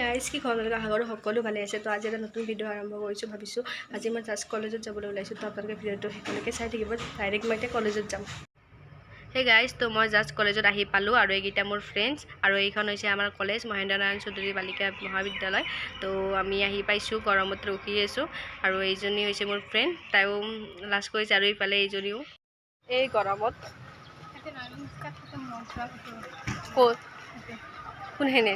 Guys কি ঘৰলৈকে আশা সকলো ভালে আছে। তো আজি এটা নতুন ভিডিঅ' আৰম্ভ কৰিছোঁ। ভাবিছোঁ আজি মই জাষ্ট কলেজত যাবলৈ ওলাইছোঁ। তো আপোনালোকে ভিডিঅ'টো শেষলৈকে চাই থাকিব। ডাইৰেক্ট মই এতিয়া কলেজত যাম। সেই গাইজ তো মই জাষ্ট কলেজত আহি পালোঁ আৰু এইকেইটা মোৰ ফ্ৰেণ্ডছ আৰু এইখন হৈছে আমাৰ কলেজ মহেন্দ্ৰ নাৰায়ণ চৌধুৰী বালিকা মহাবিদ্যালয়। তো আমি আহি পাইছোঁ, গৰমত ৰখি আছোঁ আৰু এইজনী হৈছে মোৰ ফ্ৰেণ্ড, তাইও লাজ কৰিছে আৰু এইফালে এইজনীও এই গৰমত ক'ত কোনখিনি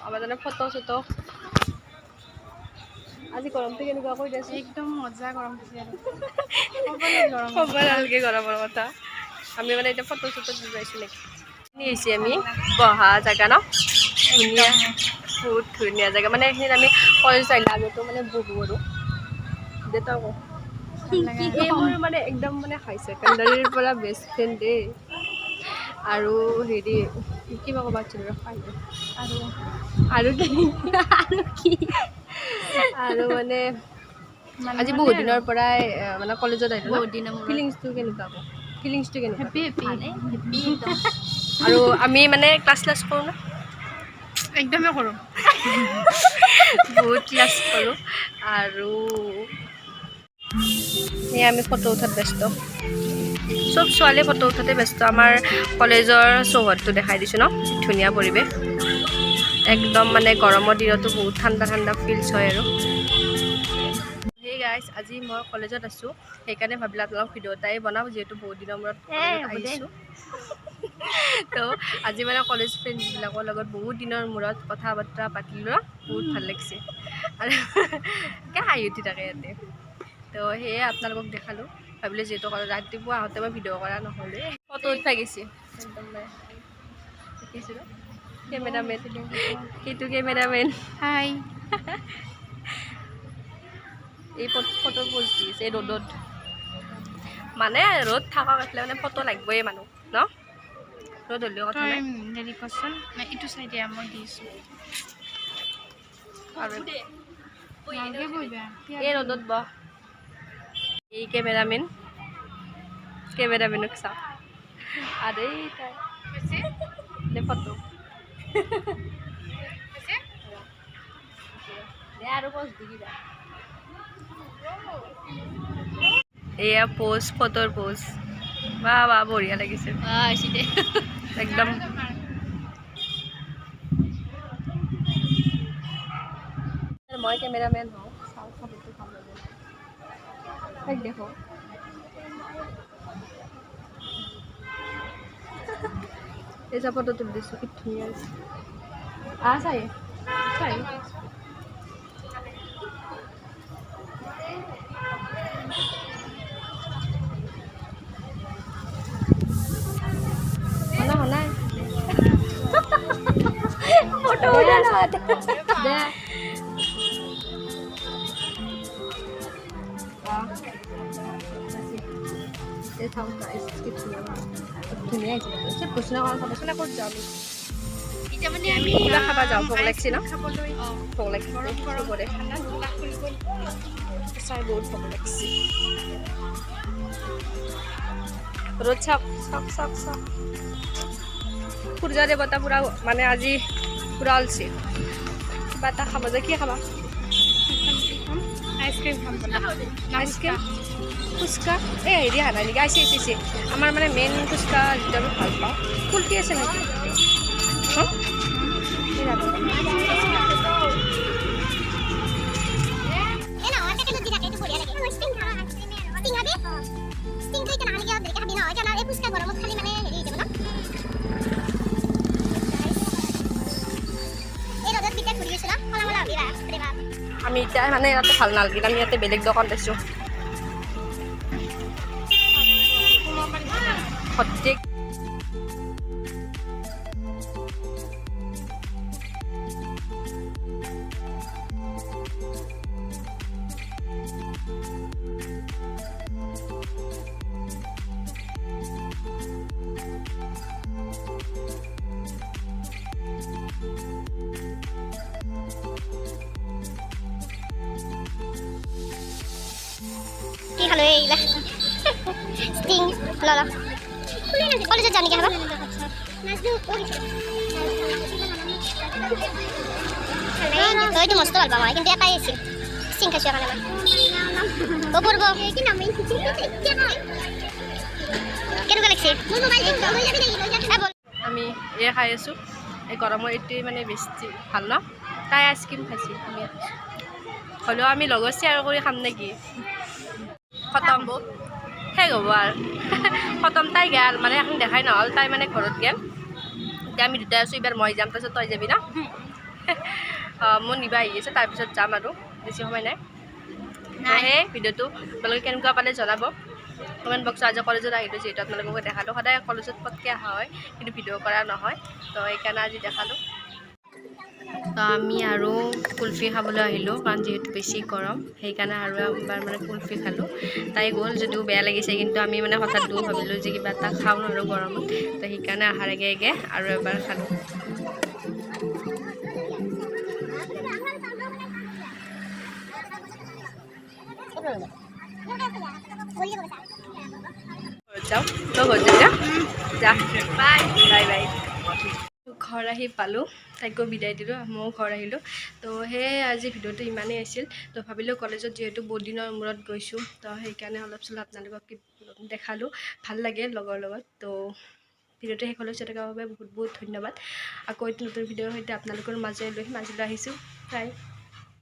আমাৰ জানে ফটো চটো। আজি গৰমটো কেনেকুৱা কৈ দিয়াচোন। একদম মজা গৰম দিছে আৰু ক'ব নালাগে গৰমৰ কথা। আমি মানে এতিয়া ফটো চটো দি পাইছোঁ নেকি আহিছে আমি বহা জেগা ন, ধুনীয়া বহুত ধুনীয়া জেগা। মানে এইখিনিত আমি কলেজ আহিলে আগতো মানে বহোঁ আৰু দেউতা কওঁ এই মোৰ মানে একদম মানে হাই ছেকেণ্ডাৰীৰ পৰা বেষ্ট ফ্ৰেণ্ড দেই। আৰু হেৰি কিবা ক'ব আছিল আৰু কি আৰু মানে আজি বহুত দিনৰ পৰাই মানে কলেজত আহিলোঁ। ফিলিংছটো কেনেকুৱা আকৌ ফিলিংছটো কেনেকুৱা? আৰু আমি মানে ক্লাছ কৰোঁ ন, একদমেই কৰোঁ, বহুত ক্লাছ কৰোঁ আৰু সেয়ে আমি ফটো উঠাত ব্যস্ত। চব ছোৱালী ফটো উঠাতে ব্যস্ত। আমাৰ কলেজৰ চৌহদটো দেখাই দিছোঁ ন, ধুনীয়া পৰিৱেশ একদম। মানে গৰমৰ দিনতো বহুত ঠাণ্ডা ঠাণ্ডা ফিলছ হয় আৰু। সেই গাইজ আজি মই কলেজত আছোঁ, সেইকাৰণে ভাবিলোঁ আপোনালোক ভিডিঅ' এটাই বনাওঁ, যিহেতু বহুত দিনৰ মূৰত আহিছোঁ। তো আজি মানে কলেজ ফ্ৰেণ্ডবিলাকৰ লগত বহুত দিনৰ মূৰত কথা বতৰা পাতিলোঁ, বহুত ভাল লাগিছে আৰু হাঁহি উঠি থাকে ইয়াতে। তো সেয়ে আপোনালোকক দেখালোঁ, ভাবিলোঁ যিহেতু ৰাতিপুৱা আহোঁতে মই ভিডিঅ' কৰা নহ'লে ফটো উঠাই গৈছে একদম দেখিছোঁ ন কেমেৰামেন, সেইটো কেমেৰামেন হাই। এই ফটো পোষ্ট দিছে এই ৰ'দত। মানে ৰ'দ থাকক আছিলে মানে ফটো লাগিবই মানুহ ন, ৰ'দ হ'লেও কথা নাই। হেৰি কৰচোন এইটো চাইডে মই দিছোঁ এই ৰ'দত বহ। এই কেমেৰামেনক চাওঁ আৰু এই তাই ফটো আৰু পোষ্ট দি দিবা। এয়া পোজ, ফটোৰ পোজ। বাহ বাহ বঢ়িয়া লাগিছে একদম। মই কেমেৰামেন হওঁ, চাওঁ ফটোটো ভাল লাগে তাইক দেখো। এই যে ফটো তুলি দিছোঁ কি ধুনীয়া হৈছে। চাই শুনাই ফটো দে ধুনীয়া হৈছে। প্ৰশ্ন কৰা ক'ত যাওঁ আমি? এতিয়া মানে আমি কিবা খাব যাওঁ, ভোক লাগিছে ন, খাবলৈ ভোক লাগিছে চবৰে চাই বহুত ভোক লাগিছে। ৰ'দ চাওক চাওক চাওক চাওক। সূৰ্য দেৱতা পূৰা মানে আজি পূৰা ওলছে। কিবা এটা খাব যে কি খাবা? আইচক্ৰীম খাম। আইচক্ৰীম ফুচকা এই হেৰি হানা নেকি? আইচি আমাৰ মানে মেইন ফুচকা যিটো আমি ভাল পাওঁ। ফুলকি আছে নেকি? আমি এতিয়া মানে ইয়াতে ভাল নালাগিল, আমি ইয়াতে বেলেগ দোকান পাইছোঁ। সত্যি খালো এইগিলা ষ্টিং ল কলেজত যাওঁ নেকি খাবা তইতো মস্ত ভাল পাওঁ মই কিন্তু এটাই আছিল ষ্টিং খাইছোঁ কাৰণে মই পূৰ্ব কেনেকুৱা লাগিছে আমি এয়া খাই আছোঁ এই গৰমৰ এইটোৱে মানে বেছি ভাল ন তাই আইচক্ৰীম খাইছে আমি হ'লেও আমি লগত শ্বেয়াৰ কৰি খাম নেকি খতম শেষ হ'ব আৰু খতম তাই গেল মানে এখন দেখাই নহ'ল তাই মানে ঘৰত গেল এতিয়া আমি দুটাই আছোঁ এইবাৰ মই যাম তাৰপিছত তই যাবি না মোৰ নিবা আহি আছে তাৰপিছত যাম আৰু বেছি সময় নাই সেই ভিডিঅ'টো আপোনালোকে কেনেকুৱা পালে জনাব কমেণ্ট বক্সত আজি কলেজত আহিলোঁ যিহেতু আপোনালোকক দেখালোঁ সদায় কলেজত পটকৈ অহা হয় কিন্তু ভিডিঅ' কৰা নহয় তো সেইকাৰণে আজি দেখালোঁ তো আমি আৰু কুলফি খাবলৈ আহিলোঁ কাৰণ যিহেতু বেছি গৰম সেইকাৰণে আৰু এবাৰ মানে কুলফি খালোঁ তাই গ'ল যদিও বেয়া লাগিছে কিন্তু আমি মানে হঠাৎ দূৰ ভাবিলোঁ যে কিবা এটা খাওঁ আৰু গৰমত তো সেইকাৰণে অহাৰ আগে আগে আৰু এবাৰ খালোঁ যাওঁ তই ঘৰত যাবি যা বাই বাই বাই ঘৰ আহি পালোঁ তাইকো বিদায় দিলোঁ ময়ো ঘৰ আহিলোঁ তো সেয়ে আজি ভিডিঅ'টো ইমানেই আছিল তো ভাবিলোঁ কলেজত যিহেতু বহুত দিনৰ মূৰত গৈছোঁ তো সেইকাৰণে অলপ চলপ আপোনালোকক দেখালোঁ ভাল লাগে লগৰ লগত তো ভিডিঅ'টো শেষলৈ চাই থকাৰ বাবে বহুত বহুত ধন্যবাদ আকৌ এইটো নতুন ভিডিঅ'ৰ সৈতে আপোনালোকৰ মাজলৈ আহিছোঁ বাই